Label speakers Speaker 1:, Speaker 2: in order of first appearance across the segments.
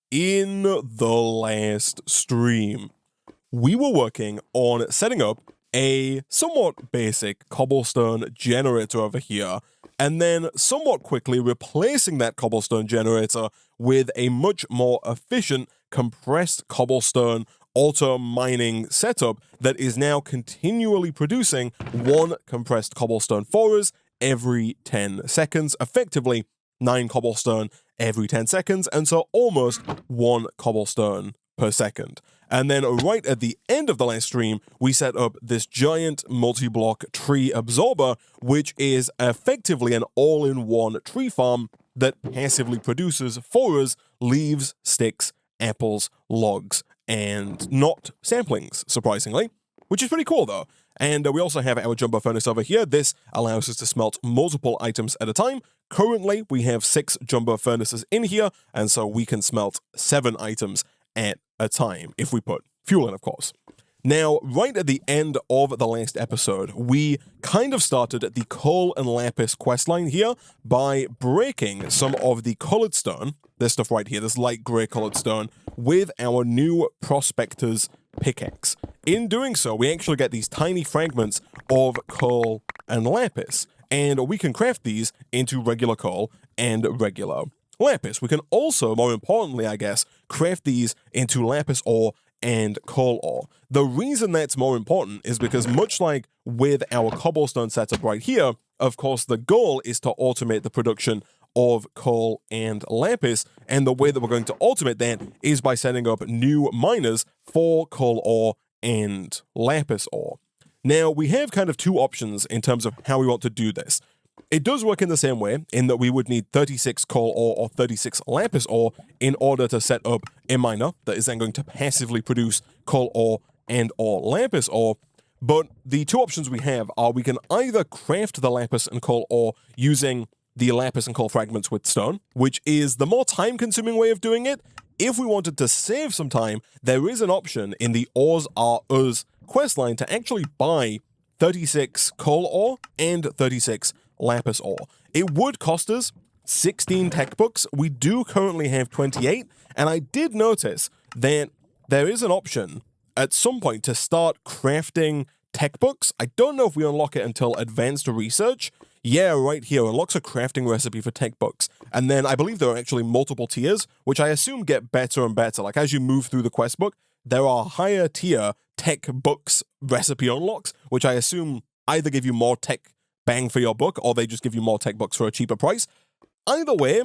Speaker 1: In the last stream, we were working on setting up a somewhat basic cobblestone generator over here, and then somewhat quickly replacing that cobblestone generator with a much more efficient compressed cobblestone auto mining setup that is now continually producing one compressed cobblestone for us every 10 seconds, effectively 9 cobblestone every 10 seconds, and so almost 1 cobblestone per second. And then right at the end of the last stream, we set up this giant multi-block tree absorber, which is effectively an all-in-one tree farm that passively produces for us leaves, sticks, apples, logs, and not samplings, surprisingly, which is pretty cool though. And we also have our jumbo furnace over here. This allows us to smelt multiple items at a time. Currently, we have 6 jumbo furnaces in here, and so we can smelt 7 items at a time, if we put fuel in, of course. Now, right at the end of the last episode, we kind of started the coal and lapis questline here by breaking some of the colored stone, this stuff right here, this light gray colored stone, with our new prospector's pickaxe. In doing so, we actually get these tiny fragments of coal and lapis, and we can craft these into regular coal and regular lapis. We can also, more importantly, I guess, craft these into lapis ore and coal ore. The reason that's more important is because much like with our cobblestone setup right here, of course, the goal is to automate the production of coal and lapis, and the way that we're going to automate that is by setting up new miners for coal ore and lapis ore. Now, we have kind of 2 options in terms of how we want to do this. It does work in the same way, in that we would need 36 coal ore or 36 lapis ore in order to set up a miner that is then going to passively produce coal ore and or lapis ore. But the 2 options we have are we can either craft the lapis and coal ore using the lapis and coal fragments with stone, which is the more time-consuming way of doing it. If we wanted to save some time, there is an option in the Ores Are Us questline to actually buy 36 coal ore and 36 lapis ore. It would cost us 16 tech books. We do currently have 28, and I did notice that there is an option at some point to start crafting tech books. I don't know if we unlock it until advanced research. Yeah, right here, unlocks a crafting recipe for tech books. And then I believe there are actually multiple tiers, which I assume get better and better. Like as you move through the quest book, there are higher tier tech books recipe unlocks, which I assume either give you more tech bang for your buck, or they just give you more tech books for a cheaper price. Either way,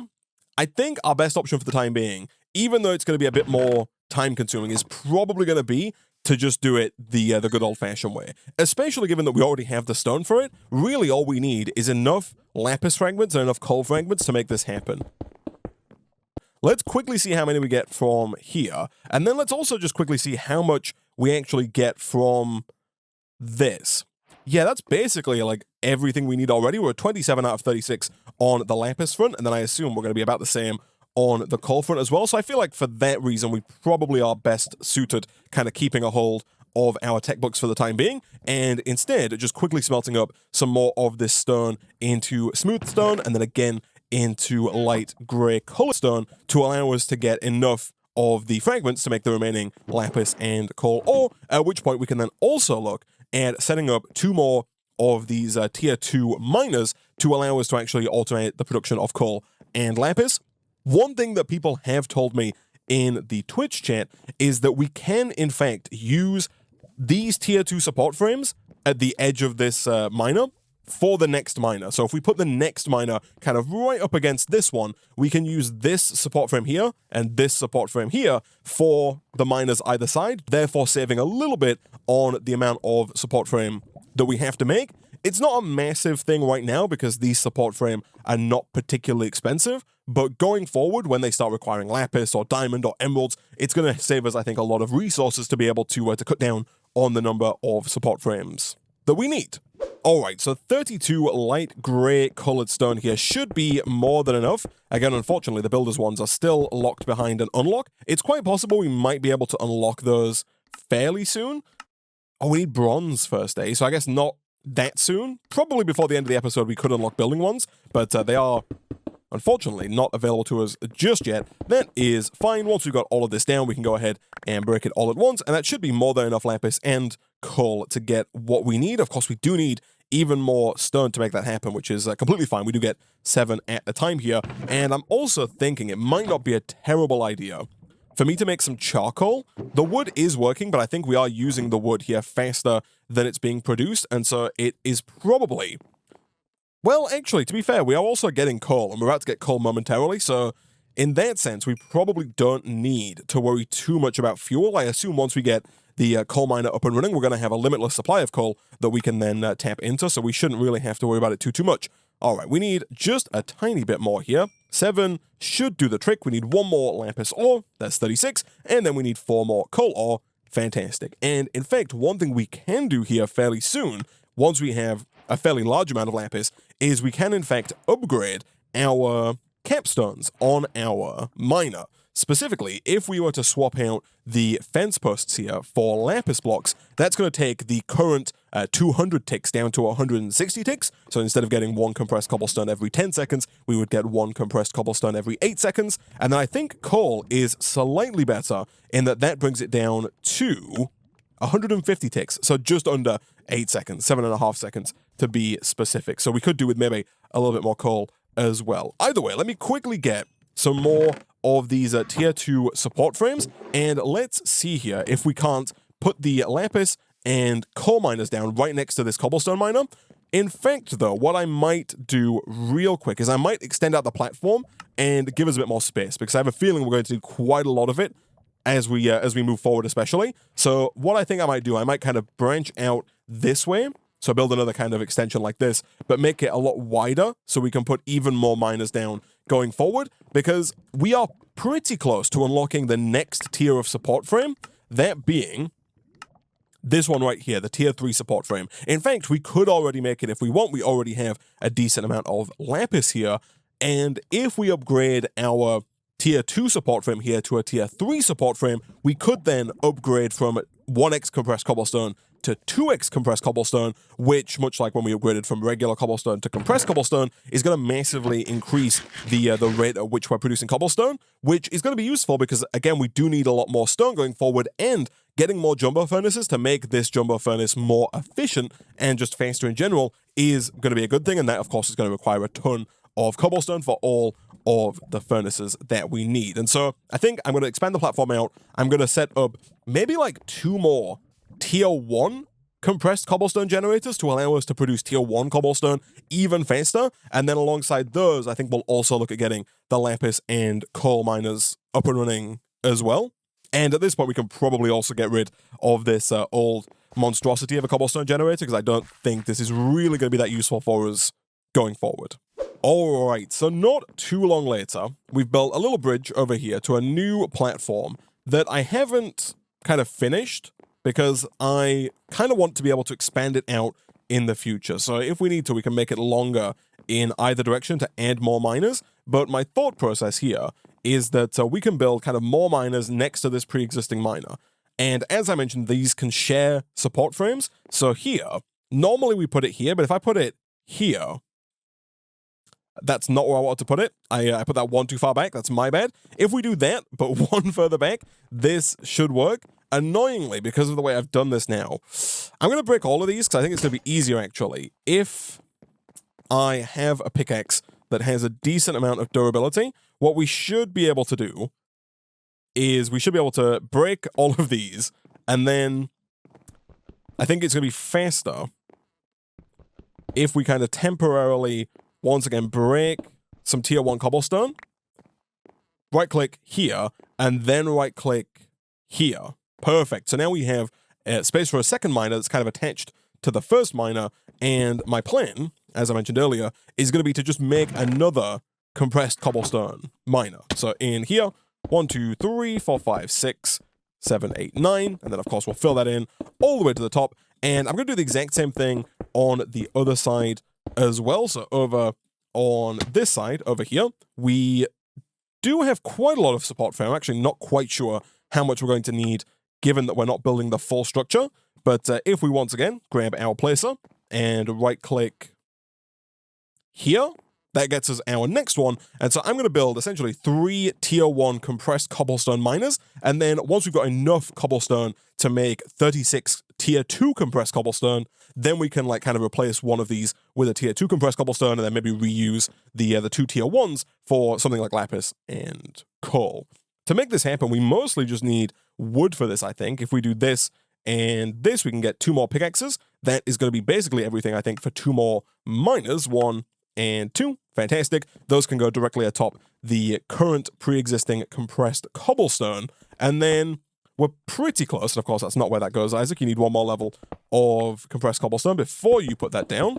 Speaker 1: I think our best option for the time being, even though it's going to be a bit more time consuming, is probably going to be to just do it the good old-fashioned way. Especially given that we already have the stone for it, really all we need is enough lapis fragments and enough coal fragments to make this happen. Let's quickly see how many we get from here, and then let's also just quickly see how much we actually get from this. Yeah, that's basically like everything we need already. We're at 27 out of 36 on the lapis front, and then I assume we're going to be about the same on the coal front as well. So I feel like for that reason, we probably are best suited kind of keeping a hold of our tech books for the time being, and instead just quickly smelting up some more of this stone into smooth stone, and then again into light gray color stone to allow us to get enough of the fragments to make the remaining lapis and coal ore, at which point we can then also look at setting up 2 more of these tier 2 miners to allow us to actually automate the production of coal and lapis. One thing that people have told me in the Twitch chat is that we can, in fact, use these tier 2 support frames at the edge of this miner for the next miner. So if we put the next miner kind of right up against this one, we can use this support frame here and this support frame here for the miners either side, therefore saving a little bit on the amount of support frame that we have to make. It's not a massive thing right now because these support frame are not particularly expensive, but going forward, when they start requiring lapis or diamond or emeralds, it's going to save us, I think, a lot of resources to be able to cut down on the number of support frames that we need. Alright, so 32 light grey coloured stone here should be more than enough. Again, unfortunately, the builder's ones are still locked behind an unlock. It's quite possible we might be able to unlock those fairly soon. Oh, we need bronze first, eh? So I guess not that soon. Probably before the end of the episode we could unlock building ones, but they are unfortunately not available to us just yet. That is fine. Once we've got all of this down, we can go ahead and break it all at once, and that should be more than enough lapis and coal to get what we need. Of course, we do need even more stone to make that happen, which is completely fine. We do get 7 at a time here, and I'm also thinking it might not be a terrible idea for me to make some charcoal. The wood is working, but I think we are using the wood here faster than it's being produced, and so it is probably... Well, actually, to be fair, we are also getting coal, and we're about to get coal momentarily, so in that sense, we probably don't need to worry too much about fuel. I assume once we get the coal miner up and running, we're going to have a limitless supply of coal that we can then tap into, so we shouldn't really have to worry about it too much. All right, we need just a tiny bit more here. 7 should do the trick. We need 1 more lapis ore, that's 36, and then we need 4 more coal ore. Fantastic. And in fact, one thing we can do here fairly soon, once we have a fairly large amount of lapis, is we can in fact upgrade our capstones on our miner. Specifically, if we were to swap out the fence posts here for lapis blocks, that's going to take the current 200 ticks down to 160 ticks. So instead of getting 1 compressed cobblestone every 10 seconds, we would get 1 compressed cobblestone every 8 seconds. And then I think coal is slightly better in that that brings it down to 150 ticks. So just under 8 seconds, 7.5 seconds to be specific. So we could do with maybe a little bit more coal as well. Either way, let me quickly get some more of these tier 2 support frames, and let's see here if we can't put the lapis and coal miners down right next to this cobblestone miner. In fact, though, what I might do real quick is I might extend out the platform and give us a bit more space, because I have a feeling we're going to do quite a lot of it as we move forward, especially. So what I think I might do, I might kind of branch out this way. So build another kind of extension like this, but make it a lot wider so we can put even more miners down going forward, because we are pretty close to unlocking the next tier of support frame, that being this one right here, the tier 3 support frame. In fact, we could already make it if we want. We already have a decent amount of lapis here, and if we upgrade our tier 2 support frame here to a tier 3 support frame, we could then upgrade from 1x compressed cobblestone to 2x compressed cobblestone, which, much like when we upgraded from regular cobblestone to compressed cobblestone, is going to massively increase the rate at which we're producing cobblestone, which is going to be useful because, again, we do need a lot more stone going forward, and getting more jumbo furnaces to make this jumbo furnace more efficient and just faster in general is going to be a good thing, and that, of course, is going to require a ton of cobblestone for all of the furnaces that we need. And so I think I'm going to expand the platform out. I'm going to set up maybe like 2 more tier 1 compressed cobblestone generators to allow us to produce tier 1 cobblestone even faster. And then alongside those, I think we'll also look at getting the lapis and coal miners up and running as well. And at this point, we can probably also get rid of this old monstrosity of a cobblestone generator, because I don't think this is really going to be that useful for us going forward. Alright, so not too long later, we've built a little bridge over here to a new platform that I haven't kind of finished, because I kind of want to be able to expand it out in the future. So if we need to, we can make it longer in either direction to add more miners. But my thought process here is that we can build kind of more miners next to this pre-existing miner. And as I mentioned, these can share support frames. So here, normally we put it here, but if I put it here, that's not where I wanted to put it. I put that 1 too far back. That's my bad. If we do that, but 1 further back, this should work. Annoyingly, because of the way I've done this now, I'm going to break all of these because I think it's going to be easier, actually, if I have a pickaxe that has a decent amount of durability. What we should be able to do is we should be able to break all of these, and then I think it's going to be faster if we kind of temporarily, once again, break some tier 1 cobblestone, right-click here, and then right-click here. Perfect. So now we have space for a second miner that's kind of attached to the first miner, and my plan, as I mentioned earlier, is going to be to just make another compressed cobblestone miner. So in here, 1, 2, 3, 4, 5, 6, 7, 8, 9, and then of course we'll fill that in all the way to the top, and I'm going to do the exact same thing on the other side as well. So over on this side, over here, we do have quite a lot of support frame. I'm actually not quite sure how much we're going to need, given that we're not building the full structure. But if we once again grab our placer and right-click here, that gets us our next one. And so I'm going to build essentially 3 tier 1 compressed cobblestone miners. And then once we've got enough cobblestone to make 36 tier 2 compressed cobblestone, then we can like kind of replace one of these with a tier 2 compressed cobblestone and then maybe reuse the 2 tier 1s for something like lapis and coal. To make this happen, we mostly just need wood for this, I think. If we do this and this, we can get 2 more pickaxes. That is going to be basically everything, I think, for 2 more miners. 1 and 2. Fantastic. Those can go directly atop the current pre-existing compressed cobblestone. And then we're pretty close. And of course, that's not where that goes, Isaac. You need 1 more level of compressed cobblestone before you put that down.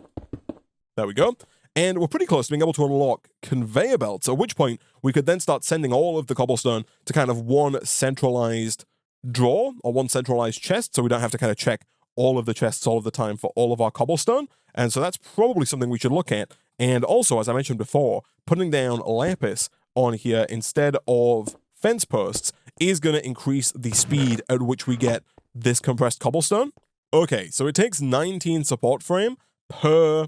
Speaker 1: There we go. And we're pretty close to being able to unlock conveyor belts, at which point we could then start sending all of the cobblestone to kind of one centralized drawer or one centralized chest, so we don't have to kind of check all of the chests all of the time for all of our cobblestone. And so that's probably something we should look at. And also, as I mentioned before, putting down lapis on here instead of fence posts is going to increase the speed at which we get this compressed cobblestone. Okay, so it takes 19 support frame per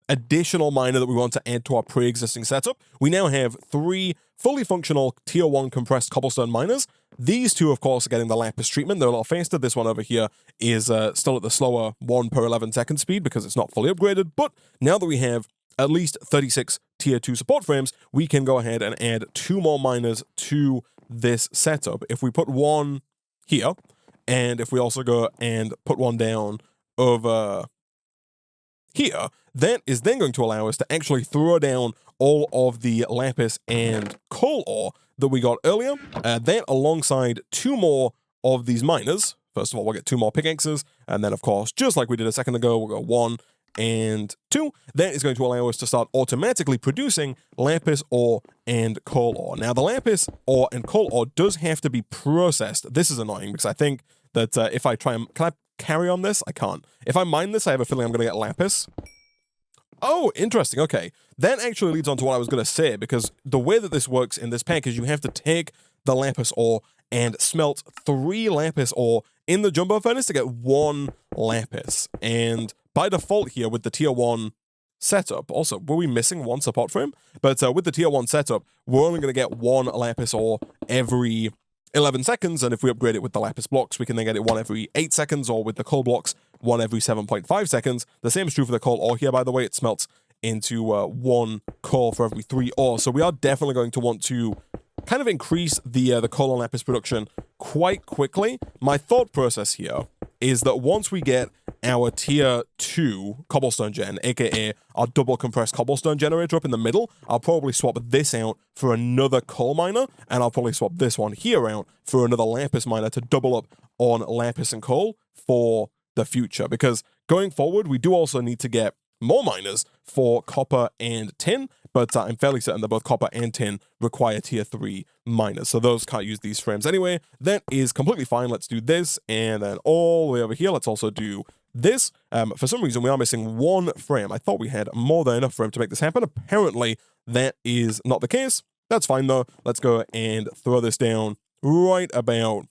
Speaker 1: additional miner that we want to add to our pre-existing setup. We now have 3 fully functional tier 1 compressed cobblestone miners. These 2, of course, are getting the lapis treatment. They're a lot faster. This one over here is still at the slower 1 per 11 second speed because it's not fully upgraded. But now that we have at least 36 tier 2 support frames, we can go ahead and add 2 more miners to this setup. If we put 1 here, and if we also go and put 1 down over here, that is then going to allow us to actually throw down all of the lapis and coal ore that we got earlier. That alongside 2 more of these miners. First of all, we'll get 2 more pickaxes, and then of course, just like we did a second ago, we'll go 1 and 2. That is going to allow us to start automatically producing lapis ore and coal ore. Now, the lapis ore and coal ore does have to be processed. This is annoying because I think that if I try and... Can I carry on this? I can't. If I mine this, I have a feeling I'm going to get lapis. Oh, interesting. Okay. That actually leads on to what I was going to say, because the way that this works in this pack is you have to take the lapis ore and smelt 3 lapis ore in the jumbo furnace to get 1 lapis. And by default here with the tier 1 setup, also, were we missing 1 support frame? But with the tier 1 setup, we're only going to get 1 lapis ore every 11 seconds, and if we upgrade it with the lapis blocks, we can then get it 1 every 8 seconds, or with the coal blocks, 1 every 7.5 seconds. The same is true for the coal ore here, by the way. It smelts into 1 coal for every 3 ore. So we are definitely going to want to kind of increase the coal and lapis production quite quickly. My thought process here is that once we get our tier 2 cobblestone gen, aka our double compressed cobblestone generator up in the middle, I'll probably swap this out for another coal miner, and I'll probably swap this one here out for another lapis miner to double up on lapis and coal for the future. Because going forward, we do also need to get more miners for copper and tin, but I'm fairly certain that both copper and tin require tier 3 miners, so those can't use these frames anyway. That is completely fine. Let's do this, and then all the way over here, let's also do this. For some reason, we are missing 1 frame. I thought we had more than enough frame to make this happen. Apparently, that is not the case. That's fine, though. Let's go and throw this down right about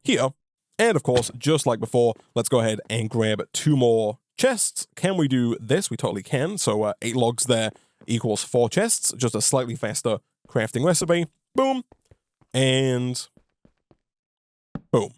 Speaker 1: here. And, of course, just like before, let's go ahead and grab 2 more chests. Can we do this? We totally can. So 8 logs there equals 4 chests. Just a slightly faster crafting recipe. Boom. And boom.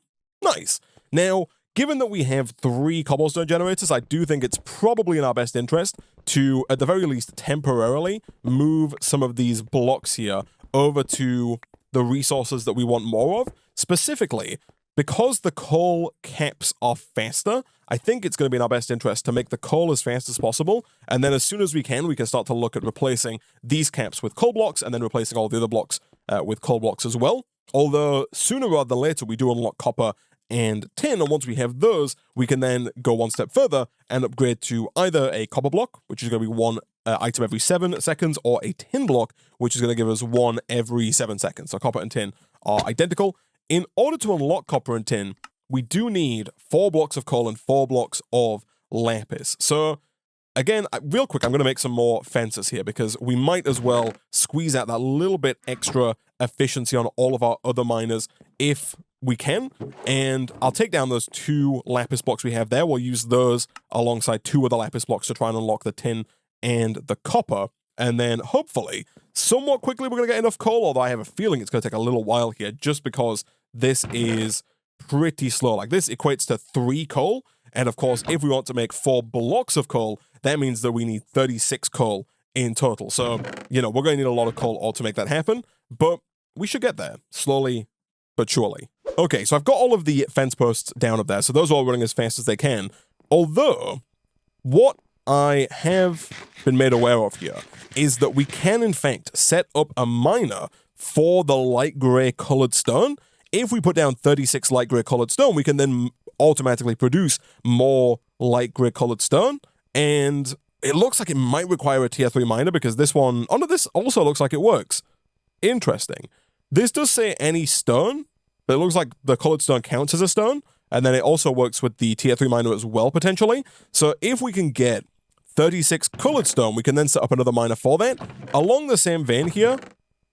Speaker 1: Nice. Now, given that we have 3 cobblestone generators, I do think it's probably in our best interest to, at the very least, temporarily move some of these blocks here over to the resources that we want more of. Specifically, because the coal caps are faster, I think it's going to be in our best interest to make the coal as fast as possible, and then as soon as we can start to look at replacing these caps with coal blocks, and then replacing all the other blocks with coal blocks as well. Although, sooner rather than later, we do unlock copper and tin, and once we have those, we can then go 1 step further and upgrade to either a copper block, which is going to be 1 item every 7 seconds, or a tin block, which is going to give us 1 every 7 seconds. So copper and tin are identical. In order to unlock copper and tin, we do need 4 blocks of coal and 4 blocks of lapis. So, again, real quick, I'm going to make some more fences here, because we might as well squeeze out that little bit extra efficiency on all of our other miners if we can. And I'll take down those 2 lapis blocks we have there. We'll use those alongside 2 other lapis blocks to try and unlock the tin and the copper. And then hopefully, somewhat quickly, we're going to get enough coal, although I have a feeling it's going to take a little while here just because this is pretty slow. Like, this equates to 3 coal. And of course, if we want to make 4 blocks of coal, that means that we need 36 coal in total. So, you know, we're going to need a lot of coal all to make that happen, but we should get there slowly but surely. Okay, so I've got all of the fence posts down up there, so those are all running as fast as they can. Although, what I have been made aware of here is that we can, in fact, set up a miner for the light gray colored stone. If we put down 36 light gray colored stone, we can then automatically produce more light gray colored stone. And it looks like it might require a tier 3 miner because this one, oh no, this also looks like it works. Interesting. This does say any stone, but it looks like the colored stone counts as a stone. And then it also works with the tier 3 miner as well, potentially. So if we can get 36 colored stone, we can then set up another miner for that. Along the same vein here,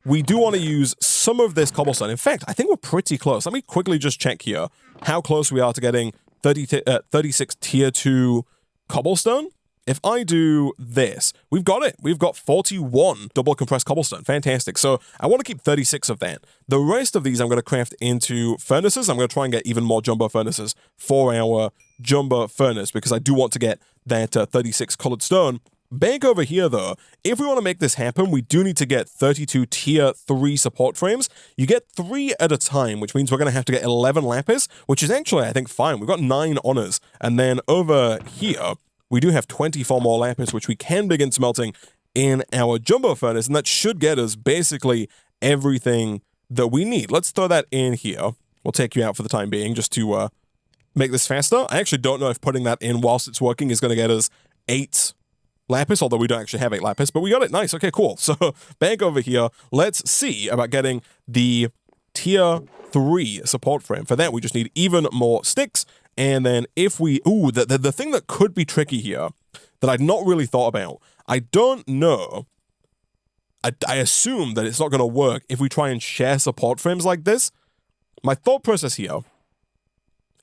Speaker 1: we do want to use some of this cobblestone. In fact, I think we're pretty close. Let me quickly just check here how close we are to getting 36 tier 2 cobblestone. If I do this, we've got it. We've got 41 double compressed cobblestone. Fantastic. So I want to keep 36 of that. The rest of these I'm going to craft into furnaces. I'm going to try and get even more jumbo furnaces for our jumbo furnace because I do want to get that 36 colored stone. Back over here, though, if we want to make this happen, we do need to get 32 tier 3 support frames. You get 3 at a time, which means we're going to have to get 11 lapis, which is actually, I think, fine. We've got 9 honors. And then over here, we do have 24 more lapis, which we can begin smelting in our jumbo furnace, and that should get us basically everything that we need. Let's throw that in here. We'll take you out for the time being just to make this faster. I actually don't know if putting that in whilst it's working is going to get us 8 lapis, although we don't actually have 8 lapis, but we got it. Nice. Okay, cool. So back over here, let's see about getting the tier 3 support frame. For that, we just need even more sticks. And then if we, the thing that could be tricky here that I'd not really thought about, I don't know, I assume that it's not going to work if we try and share support frames like this. My thought process here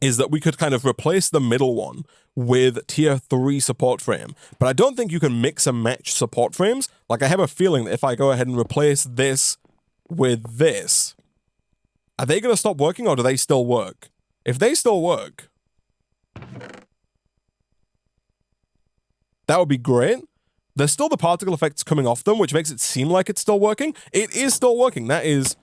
Speaker 1: is that we could kind of replace the middle one with tier 3 support frame, but I don't think you can mix and match support frames. Like, I have a feeling that if I go ahead and replace this with this, are they going to stop working or do they still work? If they still work, that would be great. There's still the particle effects coming off them, which makes it seem like it's still working. It is still working. That is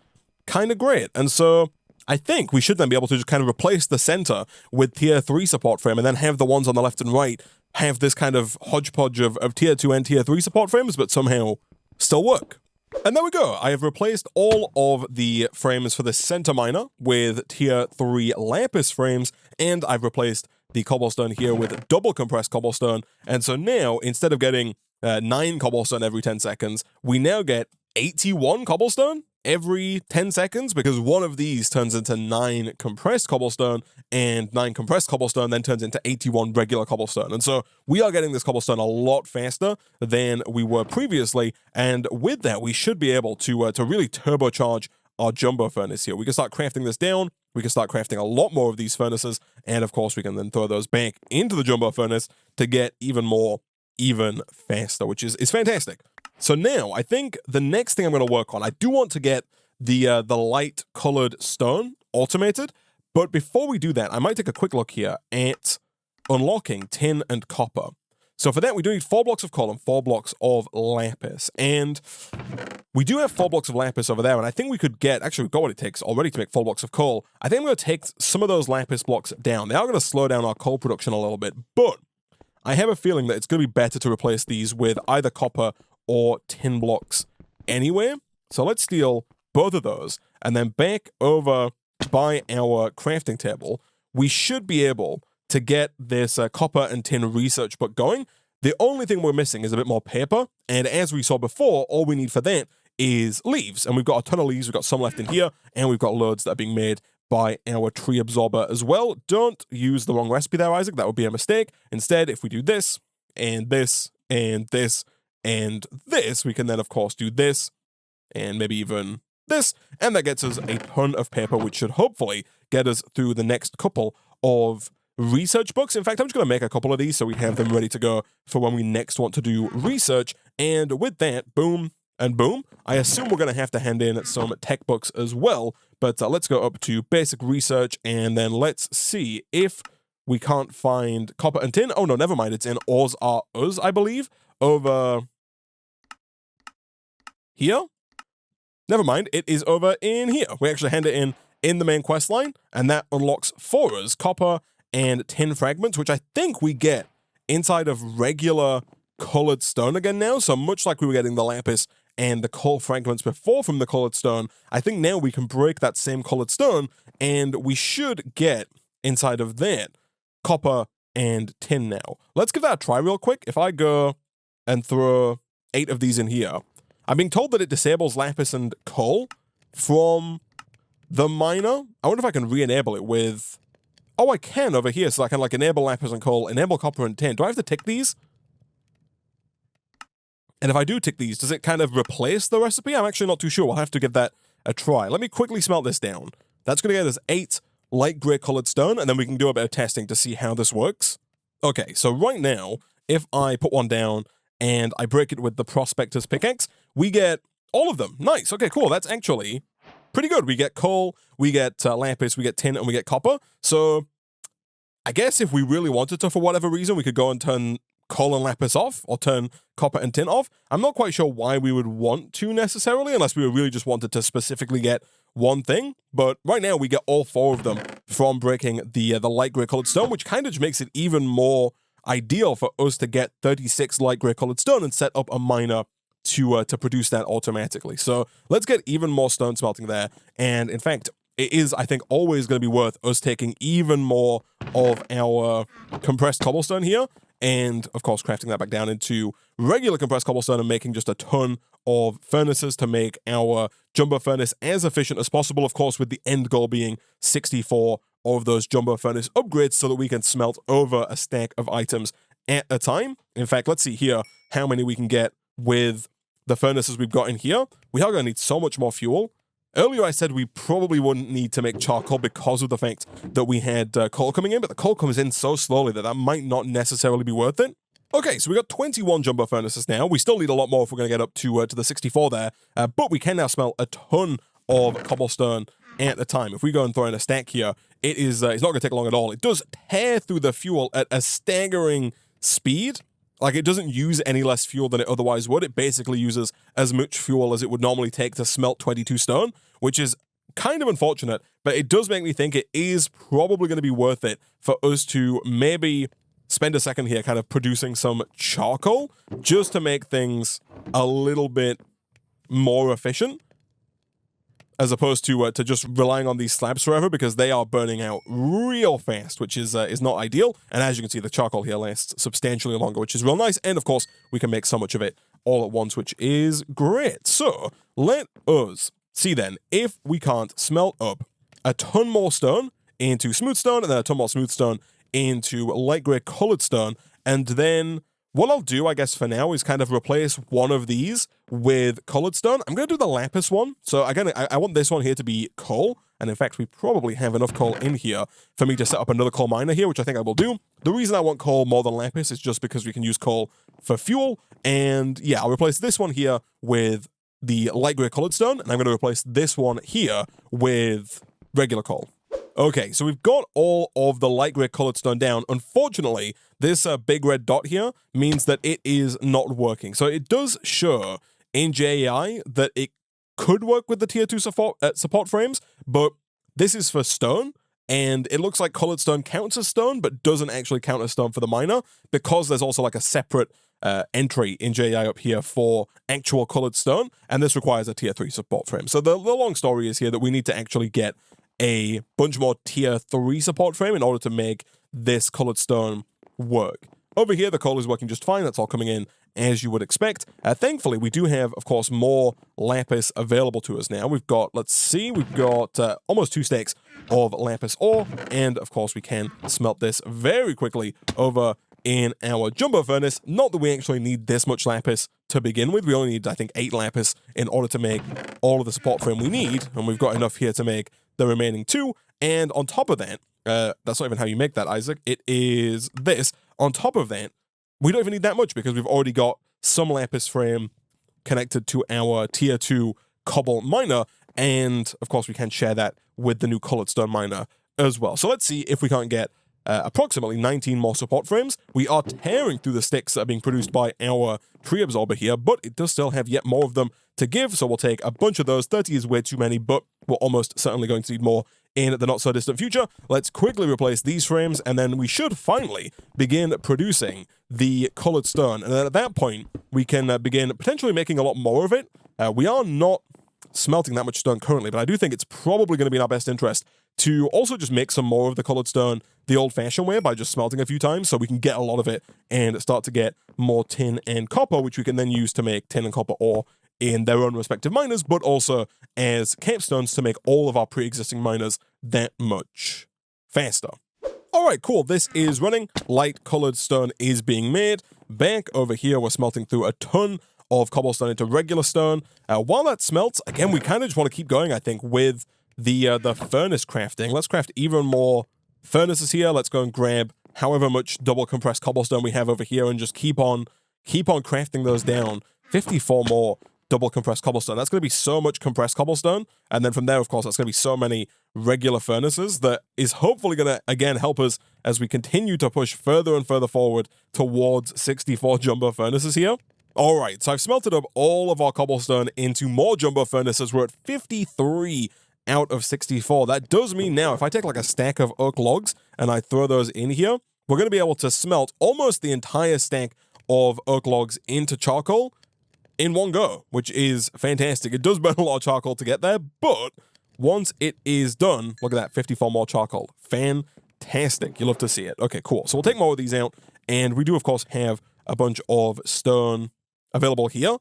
Speaker 1: kind of great. And so I think we should then be able to just kind of replace the center with tier 3 support frame and then have the ones on the left and right have this kind of hodgepodge of tier 2 and tier 3 support frames, but somehow still work. And there we go. I have replaced all of the frames for the center miner with tier 3 lapis frames, and I've replaced the cobblestone here with double compressed cobblestone. And so now, instead of getting 9 cobblestone every 10 seconds, we now get 81 cobblestone every 10 seconds because one of these turns into 9 compressed cobblestone, and 9 compressed cobblestone then turns into 81 regular cobblestone. And so we are getting this cobblestone a lot faster than we were previously, and with that, we should be able to really turbocharge our jumbo furnace here. We can start crafting this down, we can start crafting a lot more of these furnaces, and of course we can then throw those back into the jumbo furnace to get even more, even faster, which is fantastic. So now, I think the next thing I'm going to work on, I do want to get the light-colored stone automated, but before we do that, I might take a quick look here at unlocking tin and copper. So for that, we do need 4 blocks of coal and 4 blocks of lapis, and we do have 4 blocks of lapis over there, and I think we could get, actually we've got what it takes already to make 4 blocks of coal. I think I'm going to take some of those lapis blocks down. They are going to slow down our coal production a little bit, but I have a feeling that it's going to be better to replace these with either copper or tin blocks anyway. So let's steal both of those, and then back over by our crafting table, we should be able to get this copper and tin research book going. The only thing we're missing is a bit more paper, and as we saw before, all we need for that is leaves, and we've got a ton of leaves. We've got some left in here, and we've got loads that are being made by our tree absorber as well. Don't use the wrong recipe there, Isaac. That would be a mistake. Instead, if we do this, and this, and this, and this, we can then, of course, do this, and maybe even this, and that gets us a ton of paper, which should hopefully get us through the next couple of research books. In fact, I'm just going to make a couple of these so we have them ready to go for when we next want to do research. And with that, boom and boom, I assume we're going to have to hand in some tech books as well. But let's go up to basic research, and then let's see if we can't find copper and tin. Oh, no, never mind. It's in Ors Are Us, I believe, over here. Never mind. It is over in here. We actually hand it in the main quest line, and that unlocks for us copper and tin fragments, which I think we get inside of regular colored stone again now. So much like we were getting the lapis and the coal fragments before from the colored stone, I think now we can break that same colored stone, and we should get inside of that copper and tin now. Let's give that a try real quick. If I go and throw 8 of these in here, I'm being told that it disables lapis and coal from the miner. I wonder if I can re-enable it with... Oh, I can over here. So I can like enable lapis and coal, enable copper and tin. Do I have to tick these? And if I do tick these, does it kind of replace the recipe? I'm actually not too sure. We'll have to give that a try. Let me quickly smelt this down. That's going to get us 8 light gray colored stone, and then we can do a bit of testing to see how this works. Okay, so right now, if I put one down and I break it with the Prospector's pickaxe, we get all of them. Nice. Okay, cool. That's actually pretty good. We get coal, we get lapis, we get tin, and we get copper. So I guess if we really wanted to, for whatever reason, we could go and turn coal and lapis off, or turn copper and tin off. I'm not quite sure why we would want to necessarily, unless we really just wanted to specifically get one thing. But right now we get all 4 of them from breaking the light gray colored stone, which kind of just makes it even more ideal for us to get 36 light gray colored stone and set up a miner to produce that automatically. So let's get even more stone smelting there. And in fact, it is, I think, always going to be worth us taking even more of our compressed cobblestone here, and of course crafting that back down into regular compressed cobblestone and making just a ton of furnaces to make our jumbo furnace as efficient as possible, of course, with the end goal being 64 of those jumbo furnace upgrades so that we can smelt over a stack of items at a time. In fact, let's see here how many we can get with the furnaces we've got in here. We are going to need so much more fuel. Earlier I said we probably wouldn't need to make charcoal because of the fact that we had coal coming in, but the coal comes in so slowly that might not necessarily be worth it. Okay, so we got 21 jumbo furnaces now. We still need a lot more if we're going to get up to the 64 there, but we can now smelt a ton of cobblestone at the time. If we go and throw in a stack here, it's not going to take long at all. It does tear through the fuel at a staggering speed. Like, it doesn't use any less fuel than it otherwise would. It basically uses as much fuel as it would normally take to smelt 22 stone, which is kind of unfortunate, but it does make me think it is probably going to be worth it for us to maybe spend a second here kind of producing some charcoal just to make things a little bit more efficient, as opposed to just relying on these slabs forever, because they are burning out real fast, which is not ideal. And as you can see, the charcoal here lasts substantially longer, which is real nice. And of course, we can make so much of it all at once, which is great. So let us see then if we can't smelt up a ton more stone into smooth stone, and then a ton more smooth stone into light gray colored stone. And then what I'll do, I guess, for now is kind of replace one of these with colored stone. I'm going to do the lapis one. So again, I want this one here to be coal. And in fact, we probably have enough coal in here for me to set up another coal miner here, which I think I will do. The reason I want coal more than lapis is just because we can use coal for fuel. And yeah, I'll replace this one here with the light gray colored stone. And I'm going to replace this one here with regular coal. Okay, so we've got all of the light gray colored stone down. Unfortunately, this big red dot here means that it is not working. So it does show in JAI that it could work with the tier 2 support frames, but this is for stone, and it looks like colored stone counts as stone, but doesn't actually count as stone for the miner, because there's also like a separate entry in JAI up here for actual colored stone, and this requires a tier 3 support frame. So the long story is here that we need to actually get a bunch more tier 3 support frame in order to make this colored stone work. Over here, the coal is working just fine. That's all coming in as you would expect. Thankfully, we do have, of course, more lapis available to us now. We've got, let's see, we've got almost 2 stacks of lapis ore, and of course, we can smelt this very quickly over in our jumbo furnace. Not that we actually need this much lapis to begin with. We only need, I think, 8 lapis in order to make all of the support frame we need, and we've got enough here to make the remaining 2. And on top of that, That's not even how you make that, Isaac. It is this. On top of that, we don't even need that much because we've already got some lapis frame connected to our tier 2 cobble miner, and of course we can share that with the new colored stone miner as well. So let's see if we can't get approximately 19 more support frames. We are tearing through the sticks that are being produced by our tree absorber here, but it does still have yet more of them to give, so we'll take a bunch of those. 30 is way too many, but we're almost certainly going to need more in the not-so-distant future. Let's quickly replace these frames, and then we should finally begin producing the colored stone. And then at that point, we can begin potentially making a lot more of it. We are not smelting that much stone currently, but I do think it's probably going to be in our best interest to also just make some more of the colored stone the old-fashioned way by just smelting a few times so we can get a lot of it and start to get more tin and copper, which we can then use to make tin and copper ore in their own respective miners, but also as capstones to make all of our pre-existing miners that much faster. All right, cool. This is running. Light colored stone is being made. Back over here, we're smelting through a ton of cobblestone into regular stone. While that smelts, again, we kind of just want to keep going, I think, with the furnace crafting. Let's craft even more furnaces here. Let's go and grab however much double compressed cobblestone we have over here and just keep on crafting those down. 54 more double compressed cobblestone. That's going to be so much compressed cobblestone. And then from there, of course, that's going to be so many regular furnaces that is hopefully going to, again, help us as we continue to push further and further forward towards 64 jumbo furnaces here. All right, so I've smelted up all of our cobblestone into more jumbo furnaces. We're at 53 out of 64. That does mean now, if I take like a stack of oak logs and I throw those in here, we're going to be able to smelt almost the entire stack of oak logs into charcoal in one go, which is fantastic. It does burn a lot of charcoal to get there, but once it is done, look at that, 54 more charcoal. Fantastic. You love to see it. Okay, cool. So we'll take more of these out, and we do, of course, have a bunch of stone available here.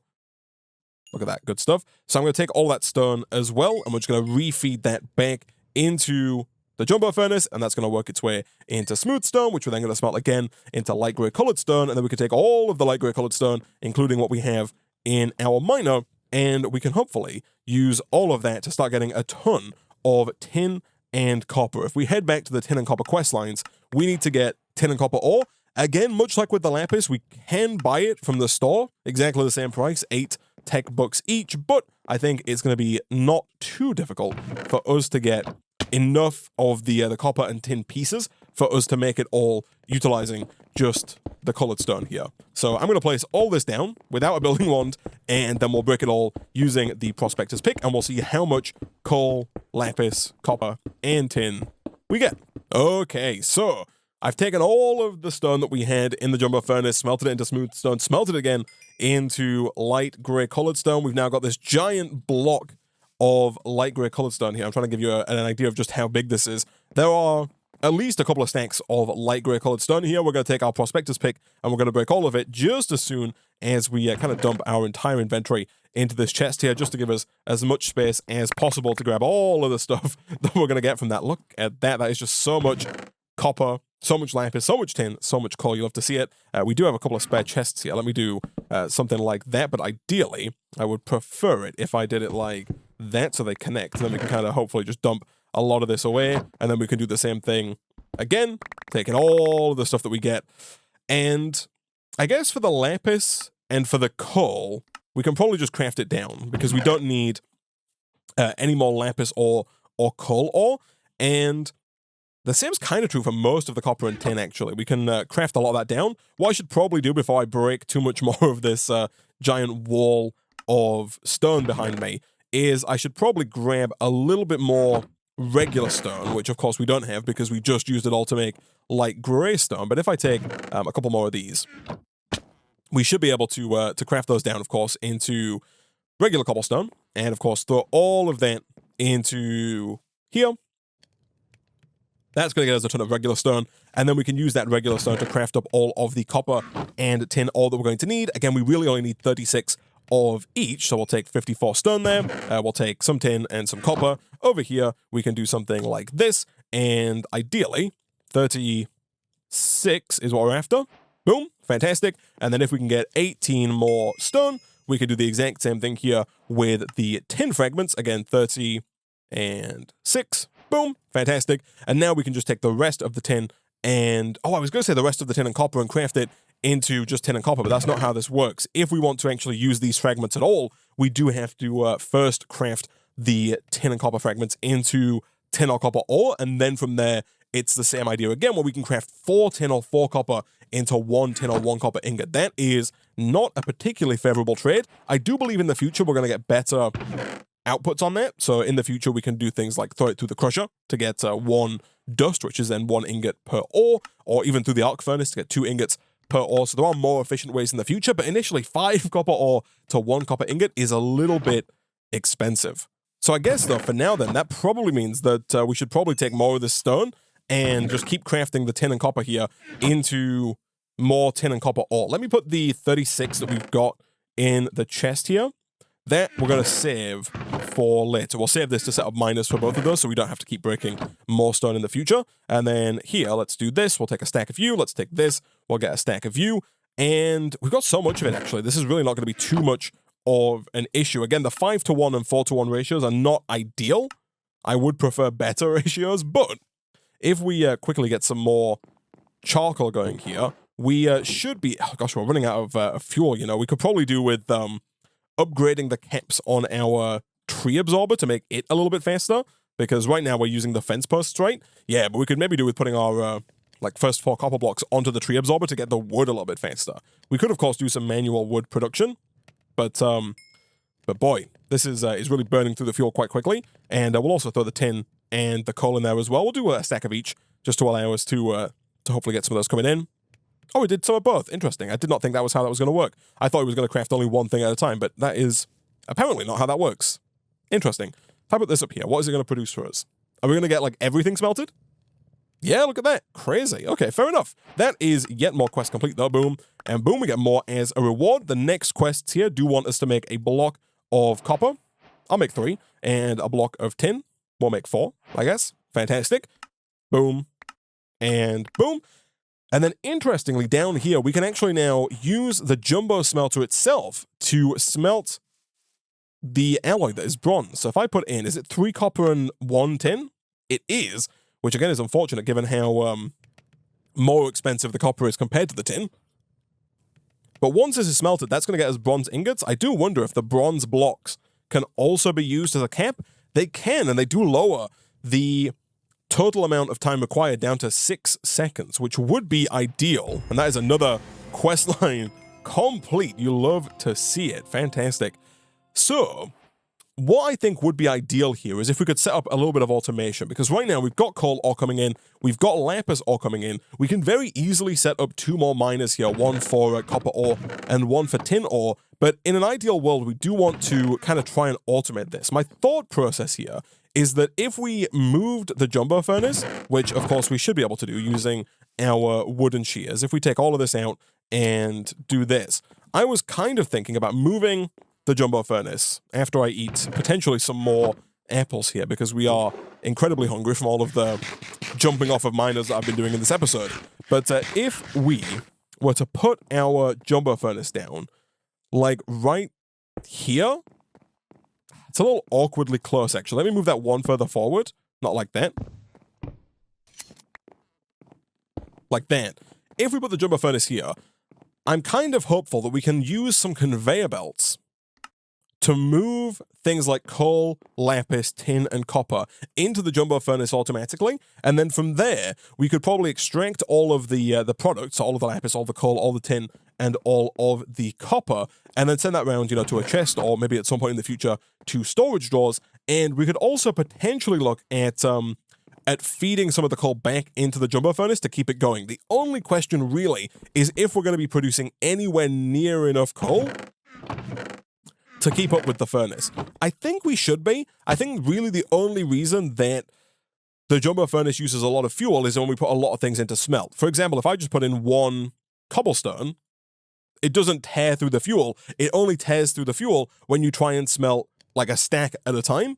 Speaker 1: Look at that, good stuff. So I'm going to take all that stone as well, and we're just going to refeed that back into the jumbo furnace, and that's going to work its way into smooth stone, which we're then going to smelt again into light gray colored stone, and then we can take all of the light gray colored stone, including what we have in our miner, and we can hopefully use all of that to start getting a ton of tin and copper. If we head back to the tin and copper quest lines, we need to get tin and copper ore. Again, much like with the lapis, we can buy it from the store, exactly the same price, 8 tech bucks each, but I think it's going to be not too difficult for us to get enough of the copper and tin pieces for us to make it all utilizing just the colored stone here. So I'm going to place all this down without a building wand, and then we'll break it all using the prospector's pick, and we'll see how much coal, lapis, copper, and tin we get. Okay, so I've taken all of the stone that we had in the jumbo furnace, smelted it into smooth stone, smelted it again into light gray colored stone. We've now got this giant block of light gray colored stone here. I'm trying to give you an idea of just how big this is. There are at least a couple of stacks of light gray colored stone here. We're going to take our prospector's pick and we're going to break all of it just as soon as we kind of dump our entire inventory into this chest here, just to give us as much space as possible to grab all of the stuff that we're going to get from that. Look at that. That is just so much copper, so much lapis, so much tin, so much coal. You love to see it. We do have a couple of spare chests here. Let me do something like that, but ideally, I would prefer it if I did it like that so they connect. Then we can kind of hopefully just dump a lot of this away, and then we can do the same thing again, taking all of the stuff that we get. And I guess for the lapis and for the coal, we can probably just craft it down because we don't need any more lapis or coal ore. And the same's kind of true for most of the copper and tin, actually. We can craft a lot of that down. What I should probably do before I break too much more of this giant wall of stone behind me is I should probably grab a little bit more regular stone, which of course we don't have because we just used it all to make light gray stone. But if I take a couple more of these, we should be able to craft those down, of course, into regular cobblestone, and of course throw all of that into here. That's going to get us a ton of regular stone, and then we can use that regular stone to craft up all of the copper and tin ore that we're going to need. Again, we really only need 36 of each, so we'll take 54 stone there, we'll take some tin and some copper. Over here, we can do something like this, and ideally, 36 is what we're after. Boom, fantastic. And then if we can get 18 more stone, we can do the exact same thing here with the tin fragments. Again, 30 and 6. Boom, fantastic. And now we can just take the rest of the tin and, I was going to say the rest of the tin and copper and craft it into just tin and copper, but that's not how this works. If we want to actually use these fragments at all, we do have to first craft the tin and copper fragments into tin or copper ore, and then from there, it's the same idea again, where we can craft 4 tin or 4 copper into 1 tin or 1 copper ingot. That is not a particularly favorable trade. I do believe in the future we're going to get better outputs on that. So in the future, we can do things like throw it through the crusher to get 1 dust, which is then 1 ingot per ore, or even through the arc furnace to get 2 ingots per ore. So there are more efficient ways in the future, but initially 5 copper ore to 1 copper ingot is a little bit expensive. So I guess though, for now then, that probably means that we should probably take more of this stone and just keep crafting the tin and copper here into more tin and copper ore. Let me put the 36 that we've got in the chest here. That we're going to save for later. We'll save this to set up miners for both of those so we don't have to keep breaking more stone in the future. And then here, let's do this. We'll take a stack of you. Let's take this. We'll get a stack of you. And we've got so much of it, actually. This is really not going to be too much of an issue. Again, the 5-to-1 and 4-to-1 ratios are not ideal. I would prefer better ratios, but if we quickly get some more charcoal going here, we should be... Oh gosh, we're running out of fuel, you know. We could probably do with upgrading the caps on our tree absorber to make it a little bit faster, because right now we're using the fence posts, right? Yeah, but we could maybe do with putting our first 4 copper blocks onto the tree absorber to get the wood a little bit faster. We could, of course, do some manual wood production, but boy, this is really burning through the fuel quite quickly. And we'll also throw the tin and the coal in there as well. We'll do a stack of each just to allow us to hopefully get some of those coming in. Oh, we did some of both. Interesting. I did not think that was how that was going to work. I thought it was going to craft only one thing at a time, but that is apparently not how that works. Interesting. How about this up here? What is it going to produce for us? Are we going to get, like, everything smelted? Yeah, look at that. Crazy. Okay, fair enough. That is yet more quest complete, though. Boom. And boom, we get more as a reward. The next quests here do want us to make a block of copper. I'll make 3. And a block of tin. We'll make 4, I guess. Fantastic. Boom. And boom. And then, interestingly, down here, we can actually now use the jumbo smelter itself to smelt the alloy that is bronze. So if I put in, is it 3 copper and 1 tin? It is, which again is unfortunate given how more expensive the copper is compared to the tin. But once this is smelted, that's going to get us bronze ingots. I do wonder if the bronze blocks can also be used as a cap. They can, and they do lower the total amount of time required down to 6 seconds, which would be ideal. And that is another quest line complete. You love to see it. Fantastic. So, what I think would be ideal here is if we could set up a little bit of automation, because right now we've got coal ore coming in, we've got lapis ore coming in. We can very easily set up 2 more miners here, 1 for copper ore and 1 for tin ore. But in an ideal world, we do want to kind of try and automate this. My thought process here is that if we moved the jumbo furnace, which of course we should be able to do using our wooden shears, if we take all of this out and do this, I was kind of thinking about moving the jumbo furnace after I eat potentially some more apples here, because we are incredibly hungry from all of the jumping off of miners that I've been doing in this episode. But if we were to put our jumbo furnace down, like right here, it's a little awkwardly close, actually. Let me move that 1 further forward. Not like that. Like that. If we put the jumbo furnace here, I'm kind of hopeful that we can use some conveyor belts to move things like coal, lapis, tin, and copper into the jumbo furnace automatically, and then from there, we could probably extract all of the products, all of the lapis, all the coal, all the tin, and all of the copper, and then send that around, you know, to a chest, or maybe at some point in the future to storage drawers. And we could also potentially look at feeding some of the coal back into the jumbo furnace to keep it going. The only question really is if we're going to be producing anywhere near enough coal to keep up with the furnace. I think we should be. I think really the only reason that the jumbo furnace uses a lot of fuel is when we put a lot of things into smelt. For example, if I just put in 1 cobblestone, it doesn't tear through the fuel. It only tears through the fuel when you try and smelt like a stack at a time.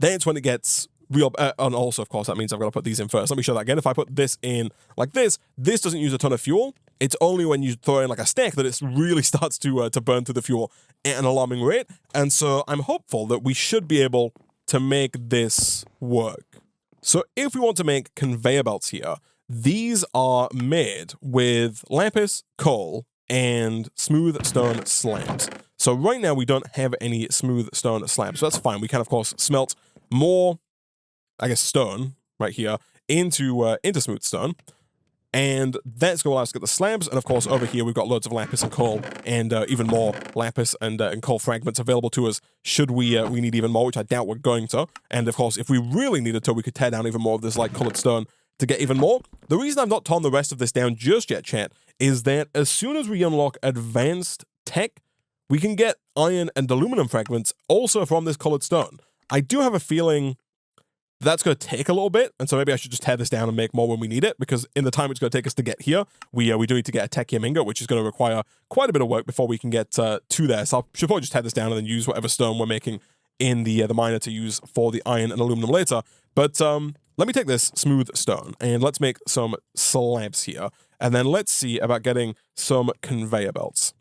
Speaker 1: That's when it gets real. And also, of course, that means I've got to put these in first. Let me show that again. If I put this in like this doesn't use a ton of fuel. It's only when you throw in like a stack that it really starts to burn through the fuel at an alarming rate. And so I'm hopeful that we should be able to make this work. So if we want to make conveyor belts here, these are made with lapis, coal, and smooth stone slabs. So right now we don't have any smooth stone slabs, so that's fine. We can, of course, smelt more, I guess, stone right here into smooth stone. And that's going to allow us to get the slabs. And of course, over here, we've got loads of lapis and coal and even more lapis and coal fragments available to us should we need even more, which I doubt we're going to. And of course, if we really needed to, we could tear down even more of this like colored stone to get even more. The reason I've not torn the rest of this down just yet, chat, is that as soon as we unlock advanced tech, we can get iron and aluminum fragments also from this colored stone. I do have a feeling that's going to take a little bit, and so maybe I should just tear this down and make more when we need it, because in the time it's going to take us to get here, we do need to get a Technium Ingot, which is going to require quite a bit of work before we can get to there. So I should probably just tear this down and then use whatever stone we're making in the miner to use for the iron and aluminum later. But let me take this smooth stone, and let's make some slabs here, and then let's see about getting some conveyor belts.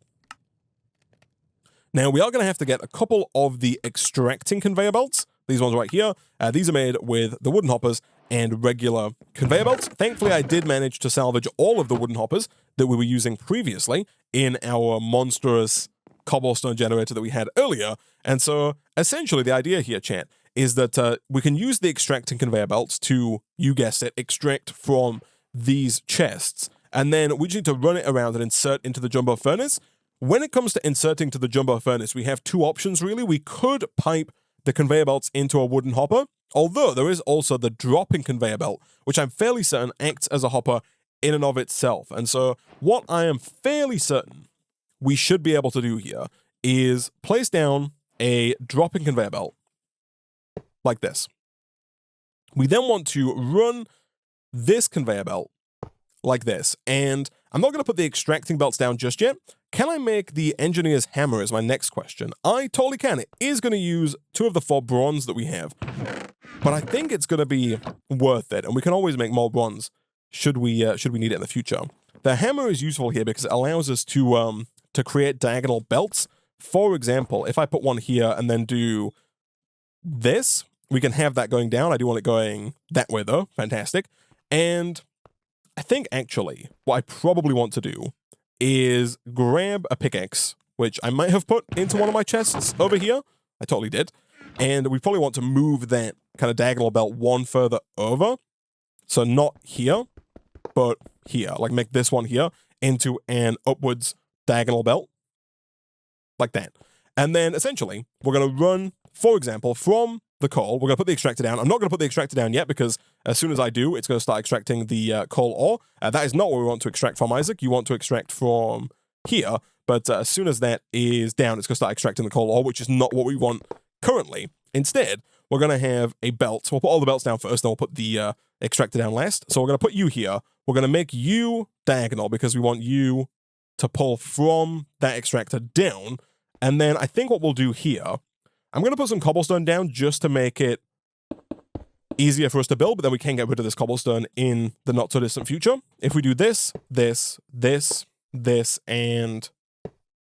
Speaker 1: Now, we are going to have to get a couple of the extracting conveyor belts. These ones right here. These are made with the wooden hoppers and regular conveyor belts. Thankfully, I did manage to salvage all of the wooden hoppers that we were using previously in our monstrous cobblestone generator that we had earlier. And so, essentially, the idea here, chat, is that we can use the extracting conveyor belts to, you guessed it, extract from these chests. And then we just need to run it around and insert into the jumbo furnace. When it comes to inserting to the jumbo furnace, we have two options, really. We could pipe the conveyor belts into a wooden hopper, although there is also the dropping conveyor belt, which I'm fairly certain acts as a hopper in and of itself. And so what I am fairly certain we should be able to do here is place down a dropping conveyor belt like this. We then want to run this conveyor belt like this, and I'm not going to put the extracting belts down just yet. Can I make the engineer's hammer is my next question. I totally can. It is going to use 2 of the 4 bronze that we have, but I think it's going to be worth it, and we can always make more bronze should we need it in the future. The hammer is useful here because it allows us to create diagonal belts. For example, if I put one here and then do this, we can have that going down. I do want it going that way though. Fantastic. And I think actually what I probably want to do is grab a pickaxe, which I might have put into one of my chests over here. I totally did. And we probably want to move that kind of diagonal belt one further over. So not here, but here. Like make this one here into an upwards diagonal belt. Like that. And then essentially, we're going to run, for example, from the coal. We're going to put the extractor down. I'm not going to put the extractor down yet because as soon as I do, it's going to start extracting the coal ore. That is not what we want to extract from, Isaac. You want to extract from here, but as soon as that is down, it's going to start extracting the coal ore, which is not what we want currently. Instead, we're going to have a belt. So we'll put all the belts down first, then we'll put the extractor down last. So we're going to put you here. We're going to make you diagonal because we want you to pull from that extractor down. And then I think what we'll do here, I'm going to put some cobblestone down just to make it easier for us to build, but then we can get rid of this cobblestone in the not-so-distant future. If we do this, this, this, this, and